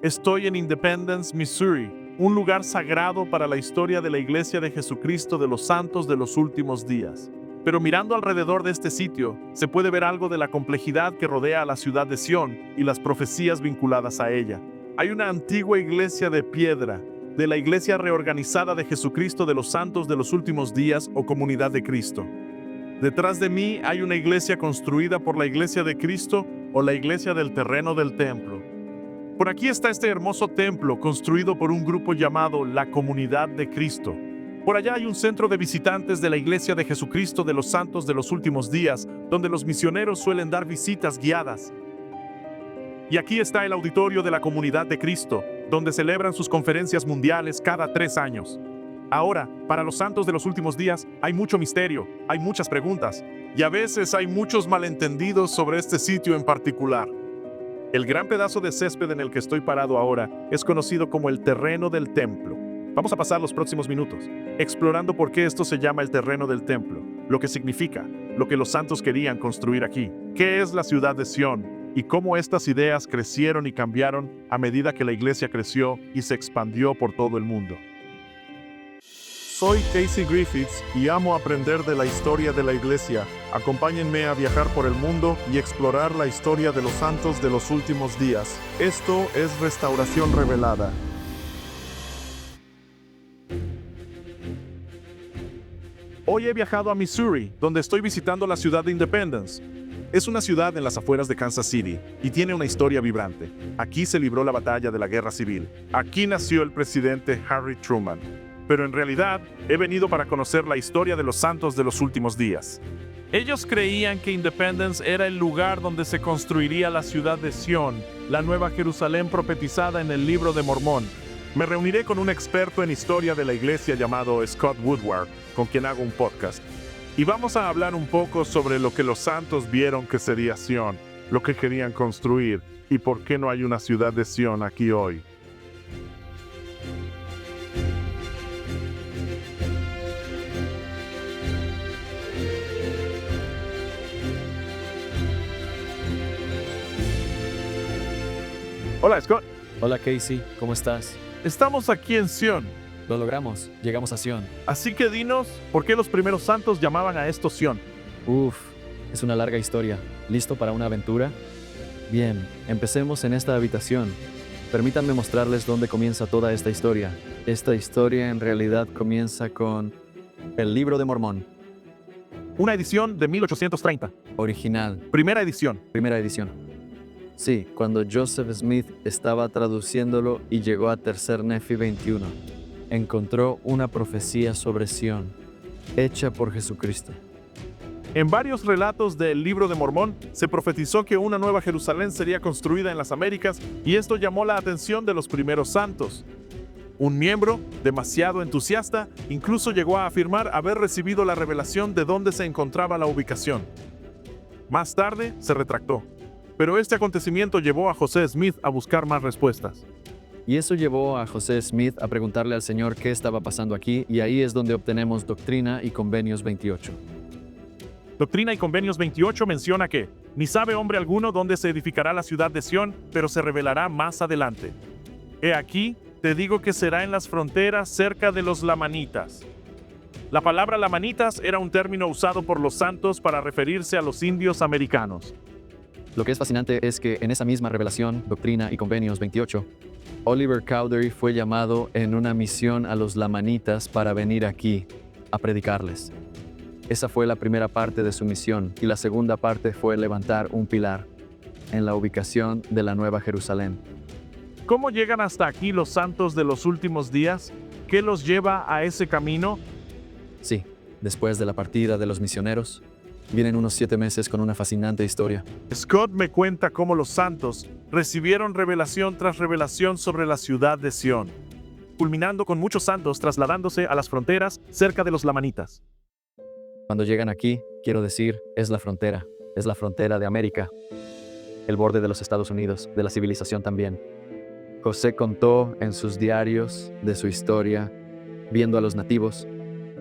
Estoy en Independence, Missouri, un lugar sagrado para la historia de la Iglesia de Jesucristo de los Santos de los Últimos Días. Pero mirando alrededor de este sitio, se puede ver algo de la complejidad que rodea a la ciudad de Sión y las profecías vinculadas a ella. Hay una antigua iglesia de piedra, de la Iglesia reorganizada de Jesucristo de los Santos de los Últimos Días o Comunidad de Cristo. Detrás de mí hay una iglesia construida por la Iglesia de Cristo o la Iglesia del Terreno del Templo. Por aquí está este hermoso templo construido por un grupo llamado la Comunidad de Cristo. Por allá hay un centro de visitantes de la Iglesia de Jesucristo de los Santos de los Últimos Días, donde los misioneros suelen dar visitas guiadas. Y aquí está el auditorio de la Comunidad de Cristo, donde celebran sus conferencias mundiales cada 3 años. Ahora, para los santos de los últimos días, hay mucho misterio, hay muchas preguntas, y a veces hay muchos malentendidos sobre este sitio en particular. El gran pedazo de césped en el que estoy parado ahora es conocido como el terreno del templo. Vamos a pasar los próximos minutos explorando por qué esto se llama el terreno del templo, lo que significa, lo que los santos querían construir aquí, qué es la ciudad de Sión y cómo estas ideas crecieron y cambiaron a medida que la iglesia creció y se expandió por todo el mundo. Soy Casey Griffiths y amo aprender de la historia de la iglesia. Acompáñenme a viajar por el mundo y explorar la historia de los santos de los últimos días. Esto es Restauración Revelada. Hoy he viajado a Missouri, donde estoy visitando la ciudad de Independence. Es una ciudad en las afueras de Kansas City y tiene una historia vibrante. Aquí se libró la batalla de la Guerra Civil. Aquí nació el presidente Harry Truman. Pero en realidad, he venido para conocer la historia de los santos de los últimos días. Ellos creían que Independence era el lugar donde se construiría la ciudad de Sión, la nueva Jerusalén profetizada en el Libro de Mormón. Me reuniré con un experto en historia de la iglesia llamado Scott Woodward, con quien hago un podcast. Y vamos a hablar un poco sobre lo que los santos vieron que sería Sión, lo que querían construir y por qué no hay una ciudad de Sión aquí hoy. Hola, Scott. Hola Casey, ¿cómo estás? Estamos aquí en Sión. Lo logramos, llegamos a Sión. Así que dinos, ¿por qué los primeros santos llamaban a esto Sión? Es una larga historia. ¿Listo para una aventura? Bien, empecemos en esta habitación. Permítanme mostrarles dónde comienza toda esta historia. Esta historia en realidad comienza con el Libro de Mormón. Una edición de 1830. Original. Primera edición. Primera edición. Sí, cuando Joseph Smith estaba traduciéndolo y llegó a Tercer Nefi 21, encontró una profecía sobre Sión, hecha por Jesucristo. En varios relatos del Libro de Mormón se profetizó que una nueva Jerusalén sería construida en las Américas y esto llamó la atención de los primeros santos. Un miembro, demasiado entusiasta, incluso llegó a afirmar haber recibido la revelación de dónde se encontraba la ubicación. Más tarde se retractó. Pero este acontecimiento llevó a José Smith a buscar más respuestas. Y eso llevó a José Smith a preguntarle al Señor qué estaba pasando aquí, y ahí es donde obtenemos Doctrina y Convenios 28. Doctrina y Convenios 28 menciona que ni sabe hombre alguno dónde se edificará la ciudad de Sión, pero se revelará más adelante. He aquí, te digo que será en las fronteras cerca de los lamanitas. La palabra lamanitas era un término usado por los santos para referirse a los indios americanos. Lo que es fascinante es que en esa misma revelación, Doctrina y Convenios 28, Oliver Cowdery fue llamado en una misión a los lamanitas para venir aquí a predicarles. Esa fue la primera parte de su misión y la segunda parte fue levantar un pilar en la ubicación de la Nueva Jerusalén. ¿Cómo llegan hasta aquí los santos de los últimos días? ¿Qué los lleva a ese camino? Sí, después de la partida de los misioneros, vienen unos 7 meses con una fascinante historia. Scott me cuenta cómo los santos recibieron revelación tras revelación sobre la ciudad de Sión, culminando con muchos santos trasladándose a las fronteras cerca de los lamanitas. Cuando llegan aquí, quiero decir, es la frontera de América, el borde de los Estados Unidos, de la civilización también. José contó en sus diarios de su historia, viendo a los nativos,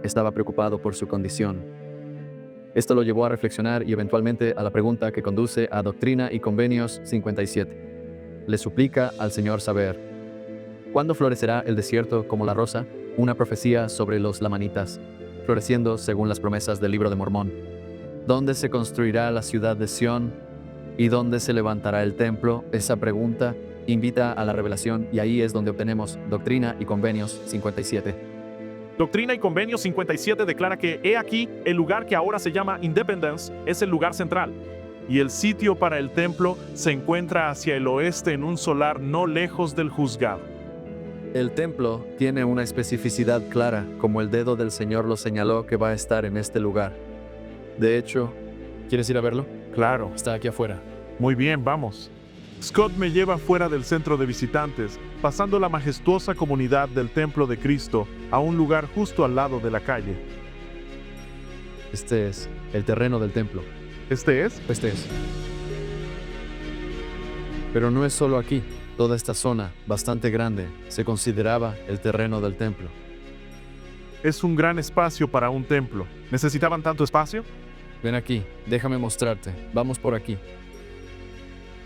estaba preocupado por su condición. Esto lo llevó a reflexionar y eventualmente a la pregunta que conduce a Doctrina y Convenios 57. le suplica al Señor saber: ¿cuándo florecerá el desierto como la rosa? Una profecía sobre los lamanitas, floreciendo según las promesas del libro de Mormón. ¿Dónde se construirá la ciudad de Sión? ¿Y dónde se levantará el templo? Esa pregunta invita a la revelación, y ahí es donde obtenemos Doctrina y Convenios 57. Doctrina y Convenios 57 declara que, he aquí, el lugar que ahora se llama Independence es el lugar central, y el sitio para el templo se encuentra hacia el oeste en un solar no lejos del juzgado. El templo tiene una especificidad clara, como el dedo del Señor lo señaló, que va a estar en este lugar. De hecho, ¿quieres ir a verlo? Claro. Está aquí afuera. Muy bien, vamos. Scott me lleva fuera del centro de visitantes, pasando la majestuosa comunidad del Templo de Cristo a un lugar justo al lado de la calle. Este es el terreno del templo. ¿Este es? Este es. Pero no es solo aquí. Toda esta zona, bastante grande, se consideraba el terreno del templo. Es un gran espacio para un templo. ¿Necesitaban tanto espacio? Ven aquí, déjame mostrarte. Vamos por aquí.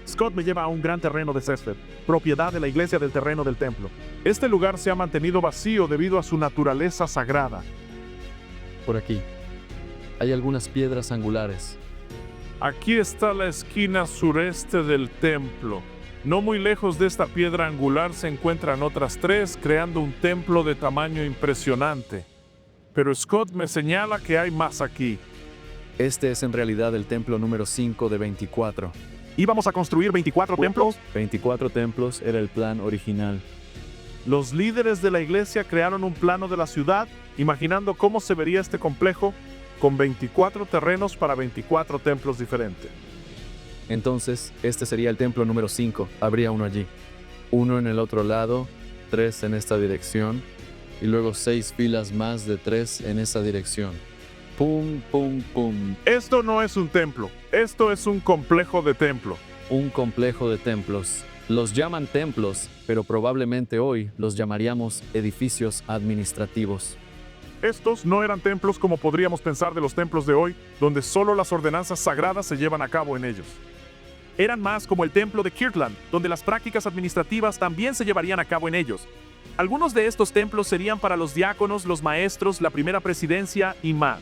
Scott me lleva a un gran terreno de césped, propiedad de la iglesia del terreno del templo. Este lugar se ha mantenido vacío debido a su naturaleza sagrada. Por aquí. Hay algunas piedras angulares. Aquí está la esquina sureste del templo. No muy lejos de esta piedra angular se encuentran otras tres, creando un templo de tamaño impresionante. Pero Scott me señala que hay más aquí. Este es en realidad el templo número 5 de 24. ¿Íbamos a construir 24 templos? 24 templos era el plan original. Los líderes de la iglesia crearon un plano de la ciudad, imaginando cómo se vería este complejo, con 24 terrenos para 24 templos diferentes. Entonces, este sería el templo número 5. Habría uno allí. Uno en el otro lado, 3 en esta dirección, y luego 6 filas más de 3 en esa dirección. Pum, pum, pum. Esto no es un templo, esto es un complejo de templo. Un complejo de templos. Los llaman templos, pero probablemente hoy los llamaríamos edificios administrativos. Estos no eran templos como podríamos pensar de los templos de hoy, donde solo las ordenanzas sagradas se llevan a cabo en ellos. Eran más como el templo de Kirtland, donde las prácticas administrativas también se llevarían a cabo en ellos. Algunos de estos templos serían para los diáconos, los maestros, la primera presidencia y más.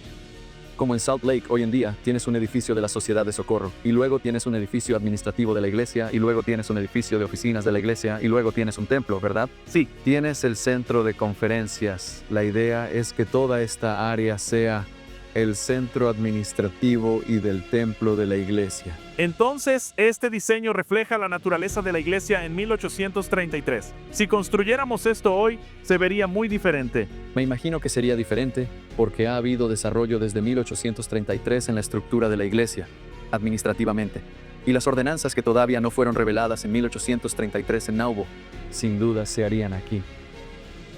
Como en Salt Lake hoy en día, tienes un edificio de la Sociedad de Socorro, y luego tienes un edificio administrativo de la iglesia, y luego tienes un edificio de oficinas de la iglesia, y luego tienes un templo, ¿verdad? Sí, Tienes el centro de conferencias. La idea es que toda esta área sea el centro administrativo y del templo de la iglesia. entonces este diseño refleja la naturaleza de la iglesia en 1833. Si construyéramos esto hoy, se vería muy diferente. Me imagino que sería diferente porque ha habido desarrollo desde 1833 en la estructura de la iglesia, administrativamente, y las ordenanzas que todavía no fueron reveladas en 1833 en Nauvoo, sin duda se harían aquí.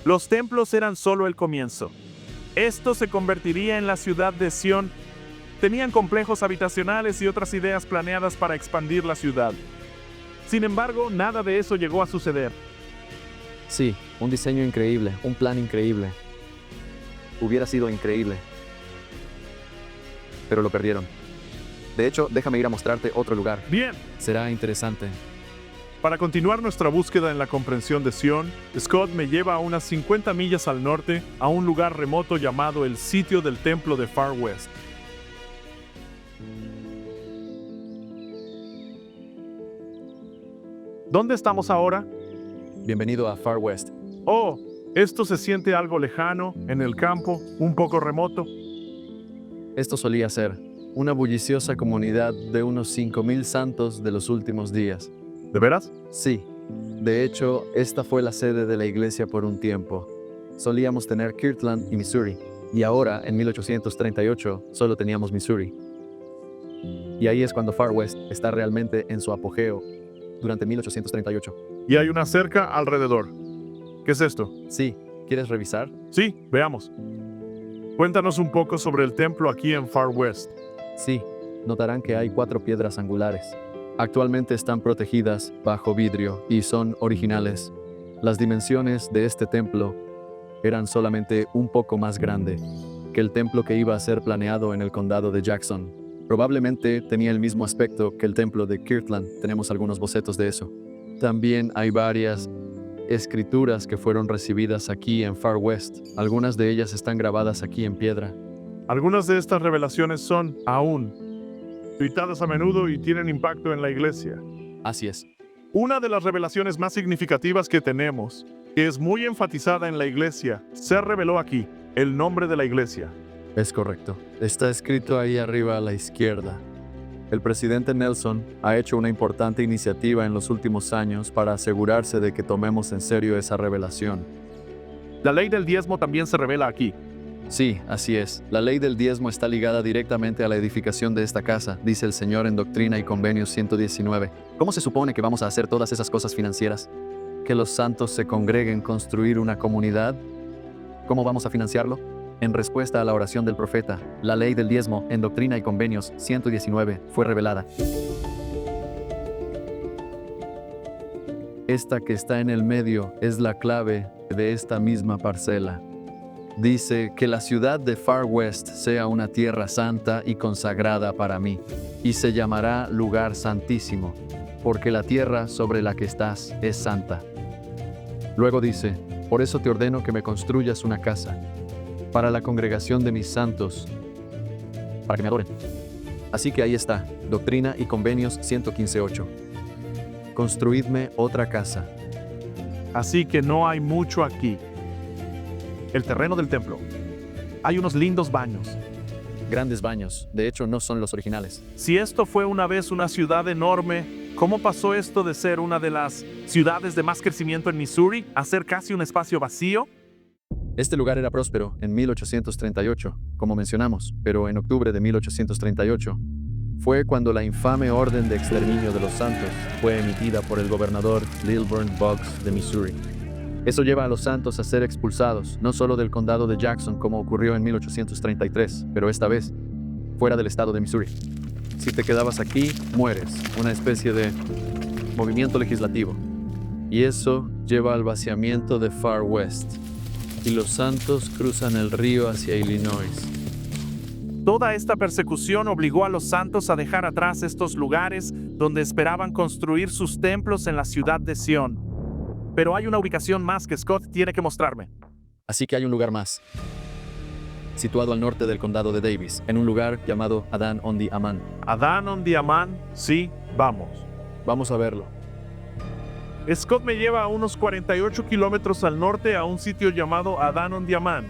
Los templos eran solo el comienzo. Esto se convertiría en la ciudad de Sión. Tenían complejos habitacionales y otras ideas planeadas para expandir la ciudad. Sin embargo, nada de eso llegó a suceder. Sí, un diseño increíble, un plan increíble. Hubiera sido increíble. Pero lo perdieron. De hecho, déjame ir a mostrarte otro lugar. Bien, Será interesante. para continuar nuestra búsqueda en la comprensión de Sión, Scott me lleva a unas 50 millas al norte, a un lugar remoto llamado el sitio del templo de Far West. ¿Dónde estamos ahora? Bienvenido a Far West. Oh, esto se siente algo lejano, en el campo, un poco remoto. Esto solía ser una bulliciosa comunidad de unos 5,000 santos de los últimos días. ¿De veras? Sí, de hecho, esta fue la sede de la iglesia por un tiempo. Solíamos tener Kirtland y Missouri, y ahora, en 1838, solo teníamos Missouri. Y ahí es cuando Far West está realmente en su apogeo, durante 1838. Y hay una cerca alrededor. ¿Qué es esto? Sí, ¿quieres revisar? Sí, veamos. Cuéntanos un poco sobre el templo aquí en Far West. Sí, notarán que hay 4 piedras angulares. Actualmente están protegidas bajo vidrio y son originales. Las dimensiones de este templo eran solamente un poco más grande que el templo que iba a ser planeado en el condado de Jackson. Probablemente tenía el mismo aspecto que el templo de Kirtland. Tenemos algunos bocetos de eso. También hay varias escrituras que fueron recibidas aquí en Far West. Algunas de ellas están grabadas aquí en piedra. Algunas de estas revelaciones son, aún, citadas a menudo y tienen impacto en la iglesia. Así es. Una de las revelaciones más significativas que tenemos, que es muy enfatizada en la iglesia, se reveló aquí, el nombre de la iglesia. Es correcto. Está escrito ahí arriba a la izquierda. El presidente Nelson ha hecho una importante iniciativa en los últimos años para asegurarse de que tomemos en serio esa revelación. La ley del diezmo también se revela aquí. Sí, así es. La ley del diezmo está ligada directamente a la edificación de esta casa, dice el Señor en Doctrina y Convenios 119. ¿Cómo se supone que vamos a hacer todas esas cosas financieras? ¿Que los santos se congreguen, construir una comunidad? ¿Cómo vamos a financiarlo? En respuesta a la oración del profeta, la ley del diezmo en Doctrina y Convenios 119 fue revelada. Esta que está en el medio es la clave de esta misma parcela. Dice que la ciudad de Far West sea una tierra santa y consagrada para mí, y se llamará lugar santísimo, porque la tierra sobre la que estás es santa. Luego dice, por eso te ordeno que me construyas una casa, para la congregación de mis santos, para que me adoren. Así que ahí está, Doctrina y Convenios 115:8. Construidme otra casa. Así que no hay mucho aquí. El terreno del templo. Hay unos lindos baños. Grandes baños, de hecho no son los originales. Si esto fue una vez una ciudad enorme, ¿cómo pasó esto de ser una de las ciudades de más crecimiento en Missouri a ser casi un espacio vacío? Este lugar era próspero en 1838, como mencionamos, pero en octubre de 1838 fue cuando la infame orden de exterminio de los santos fue emitida por el gobernador Lilburn Buggs de Missouri. Eso lleva a los santos a ser expulsados, no solo del condado de Jackson como ocurrió en 1833, pero esta vez fuera del estado de Missouri. Si te quedabas aquí, mueres, una especie de movimiento legislativo. Y eso lleva al vaciamiento de Far West. Y los santos cruzan el río hacia Illinois. Toda esta persecución obligó a los santos a dejar atrás estos lugares donde esperaban construir sus templos en la ciudad de Sion. Pero hay una ubicación más que Scott tiene que mostrarme. Así que hay un lugar más, situado al norte del condado de Davis, en un lugar llamado Adán-on-the-Aman. Adán-on-the-Aman, sí, vamos. Vamos a verlo. Scott me lleva a unos 48 kilómetros al norte a un sitio llamado Adán-on-the-Aman.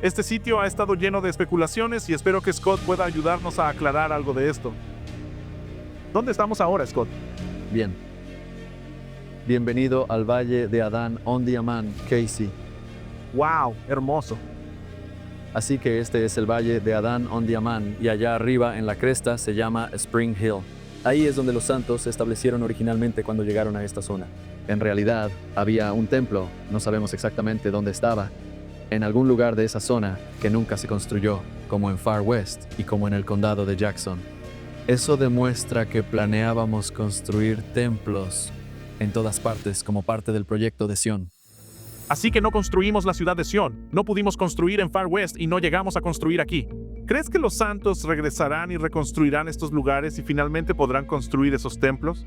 Este sitio ha estado lleno de especulaciones y espero que Scott pueda ayudarnos a aclarar algo de esto. ¿Dónde estamos ahora, Scott? Bien. Bienvenido al Valle de Adán-on-the-Aman, Casey. ¡Wow! Hermoso. Así que este es el Valle de Adán-on-the-Aman y allá arriba en la cresta se llama Spring Hill. Ahí es donde los santos se establecieron originalmente cuando llegaron a esta zona. En realidad, había un templo, no sabemos exactamente dónde estaba, en algún lugar de esa zona que nunca se construyó, como en Far West y como en el condado de Jackson. Eso demuestra que planeábamos construir templos en todas partes como parte del proyecto de Sion. Así que no construimos la ciudad de Sion, no pudimos construir en Far West y no llegamos a construir aquí. ¿Crees que los santos regresarán y reconstruirán estos lugares y finalmente podrán construir esos templos?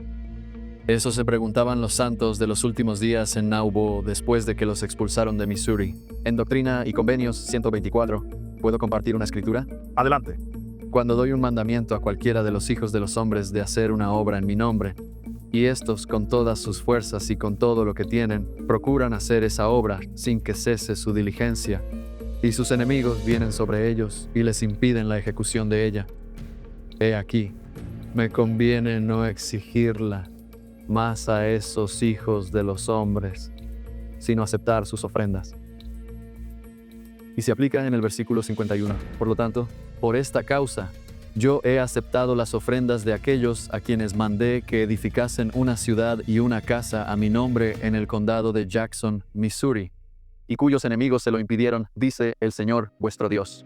Eso se preguntaban los santos de los últimos días en Nauvoo después de que los expulsaron de Missouri. En Doctrina y Convenios 124, ¿puedo compartir una escritura? Adelante. Cuando doy un mandamiento a cualquiera de los hijos de los hombres de hacer una obra en mi nombre, y estos con todas sus fuerzas y con todo lo que tienen, procuran hacer esa obra sin que cese su diligencia, y sus enemigos vienen sobre ellos y les impiden la ejecución de ella. He aquí, me conviene no exigirla más a esos hijos de los hombres, sino aceptar sus ofrendas. Y se aplica en el versículo 51. Por lo tanto, por esta causa, yo he aceptado las ofrendas de aquellos a quienes mandé que edificasen una ciudad y una casa a mi nombre en el condado de Jackson, Missouri, y cuyos enemigos se lo impidieron, dice el Señor vuestro Dios.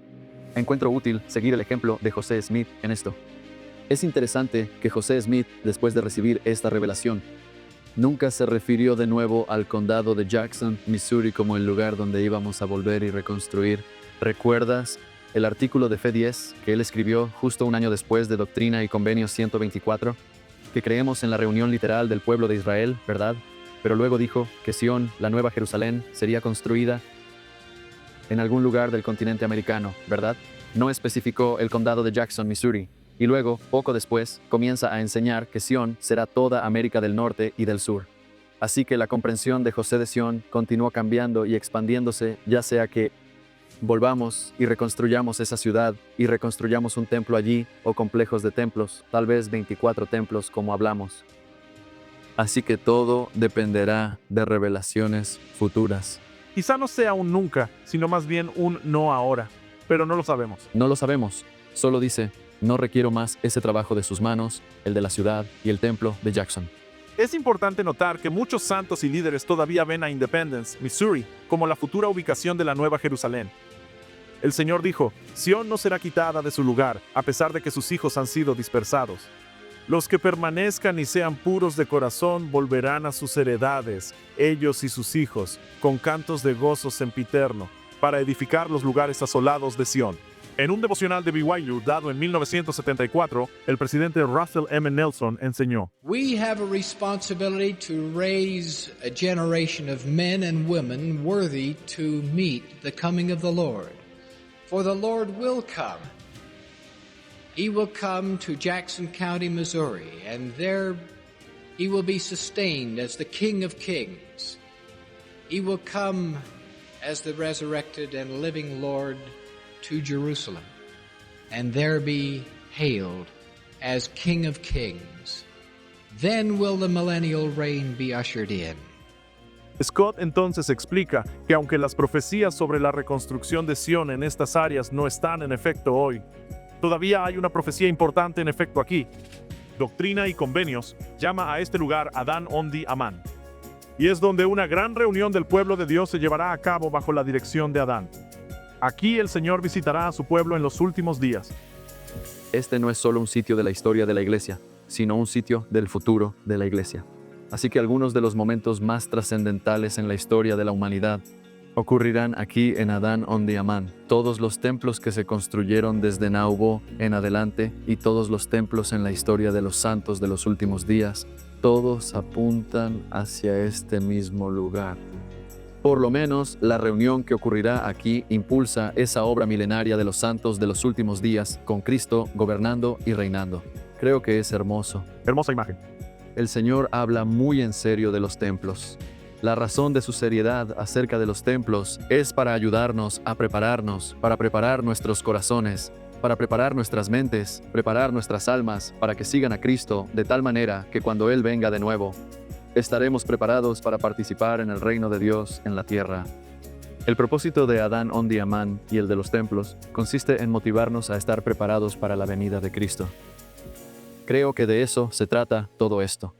Encuentro útil seguir el ejemplo de José Smith en esto. Es interesante que José Smith, después de recibir esta revelación, nunca se refirió de nuevo al condado de Jackson, Missouri, como el lugar donde íbamos a volver y reconstruir. ¿Recuerdas el artículo de Fe 10 que él escribió justo un año después de Doctrina y Convenios 124? que creemos en la reunión literal del pueblo de Israel, ¿verdad? Pero luego dijo que Sión, la nueva Jerusalén, sería construida en algún lugar del continente americano, ¿verdad? No especificó el condado de Jackson, Missouri. Y luego, poco después, comienza a enseñar que Sión será toda América del Norte y del Sur. Así que la comprensión de José de Sión continuó cambiando y expandiéndose, ya sea que volvamos y reconstruyamos esa ciudad y reconstruyamos un templo allí o complejos de templos, tal vez 24 templos como hablamos. Así que todo dependerá de revelaciones futuras. Quizá no sea un nunca, sino más bien un no ahora, pero no lo sabemos. No lo sabemos, solo dice, no requiero más ese trabajo de sus manos, el de la ciudad y el templo de Jackson. Es importante notar que muchos santos y líderes todavía ven a Independence, Missouri, como la futura ubicación de la Nueva Jerusalén. El Señor dijo, Sión no será quitada de su lugar, a pesar de que sus hijos han sido dispersados. Los que permanezcan y sean puros de corazón volverán a sus heredades, ellos y sus hijos, con cantos de gozo sempiterno, para edificar los lugares asolados de Sión. En un devocional de BYU dado en 1974, el presidente Russell M. Nelson enseñó: We have a responsibility to raise a generation of men and women worthy to meet the coming of the Lord. For the Lord will come. He will come to Jackson County, Missouri, and there he will be sustained as the King of Kings. He will come as the resurrected and living Lord to Jerusalem, and there be hailed as King of Kings. Then will the millennial reign be ushered in. Scott entonces explica que aunque las profecías sobre la reconstrucción de Sión en estas áreas no están en efecto hoy, todavía hay una profecía importante en efecto aquí. Doctrina y Convenios llama a este lugar Adán Ondi Amán, y es donde una gran reunión del pueblo de Dios se llevará a cabo bajo la dirección de Adán. Aquí el Señor visitará a su pueblo en los últimos días. Este no es solo un sitio de la historia de la iglesia, sino un sitio del futuro de la iglesia. Así que algunos de los momentos más trascendentales en la historia de la humanidad ocurrirán aquí en Adán Ondi Amán. Todos los templos que se construyeron desde Nauvoo en adelante y todos los templos en la historia de los santos de los últimos días, todos apuntan hacia este mismo lugar. Por lo menos, la reunión que ocurrirá aquí impulsa esa obra milenaria de los santos de los últimos días, con Cristo gobernando y reinando. Creo que es hermoso. Hermosa imagen. El Señor habla muy en serio de los templos. La razón de su seriedad acerca de los templos es para ayudarnos a prepararnos, para preparar nuestros corazones, para preparar nuestras mentes, preparar nuestras almas para que sigan a Cristo de tal manera que cuando Él venga de nuevo, estaremos preparados para participar en el reino de Dios en la tierra. El propósito de Adán Ondi Amán y el de los templos consiste en motivarnos a estar preparados para la venida de Cristo. Creo que de eso se trata todo esto.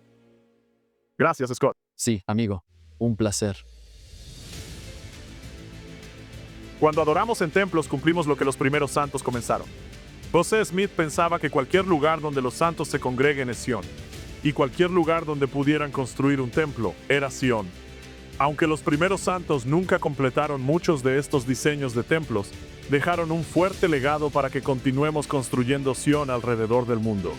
Gracias, Scott. Sí, amigo, un placer. Cuando adoramos en templos cumplimos lo que los primeros santos comenzaron. José Smith pensaba que cualquier lugar donde los santos se congreguen es Sión, y cualquier lugar donde pudieran construir un templo era Sión. Aunque los primeros santos nunca completaron muchos de estos diseños de templos, dejaron un fuerte legado para que continuemos construyendo Sión alrededor del mundo.